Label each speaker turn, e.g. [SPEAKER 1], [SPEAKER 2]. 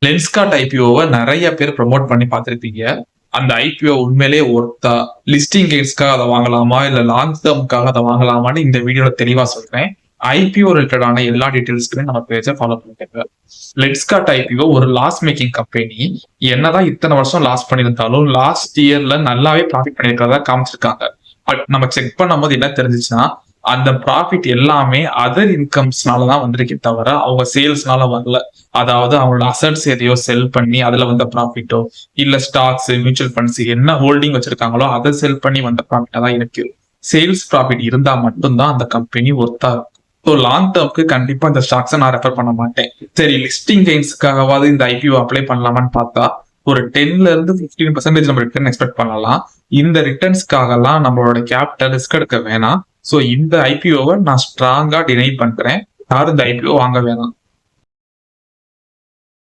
[SPEAKER 1] லென்ஸ்கார்ட் ஐபிஓவை நிறைய பேர் ப்ரமோட் பண்ணி பார்த்துருப்பீங்க. அந்த ஐபிஓ உண்மையிலேயே ஒர்த்தா, லிஸ்டிங் கெயின்ஸ்க்காக அதை வாங்கலாமா இல்ல லாங் டேர்முக்காக அதை வாங்கலாமான்னு இந்த வீடியோல தெளிவா சொல்றேன். ஐபிஓ ரிலேட்டடான எல்லா டீடைல்ஸ்க்குமே நம்ம பேஜை ஃபாலோ பண்ணிக்கோங்க. லென்ஸ்கார்ட் ஐபிஓ ஒரு லாஸ் மேக்கிங் கம்பெனி. என்னதான் இத்தனை வருஷம் லாஸ் பண்ணியிருந்தாலும் லாஸ்ட் இயர்ல நல்லாவே ப்ராஃபிட் பண்ணியிருக்கிறதா காமிச்சிருக்காங்க. பட் நம்ம செக் பண்ணும்போது என்ன தெரிஞ்சிச்சுன்னா, அந்த ப்ராஃபிட் எல்லாமே அதர் இன்கம்ஸ்னாலதான் வந்திருக்கே தவிர அவங்க சேல்ஸ்னால வரல. அதாவது அவங்களோட அசட்ஸ் எதையோ செல் பண்ணி அதுல வந்த ப்ராஃபிட்டோ இல்ல ஸ்டாக்ஸ், மியூச்சுவல் ஃபண்ட்ஸ் என்ன ஹோல்டிங் வச்சிருக்காங்களோ அதை செல் பண்ணி வந்த ப்ராஃபிட்டா தான் இருக்கு. சேல்ஸ் ப்ராஃபிட் இருந்தா மட்டும்தான் அந்த கம்பெனி ஒர்த்தா இருக்கும். ஸோ லாங் டேர்ம்க்கு கண்டிப்பா இந்த ஸ்டாக்ஸை நான் ரெஃபர் பண்ண மாட்டேன். சரி, லிஸ்டிங் கெயின்ஸ்க்காகவாது இந்த ஐபிஓ அப்ளை பண்ணலாமான்னு பார்த்தா ஒரு 10ல இருந்து 15% நம்ம ரிட்டர்ன் எக்ஸ்பெக்ட் பண்ணலாம். இந்த ரிட்டர்ன்ஸ்க்காகலாம் நம்மளோட கேபிட்டல் ரிஸ்க் எடுக்க வேணாம். ஸோ இந்த ஐபிஓவை நான் ஸ்ட்ராங்கா டினை பண்றேன். யாரும் இந்த ஐபிஓ வாங்க வேணாம்.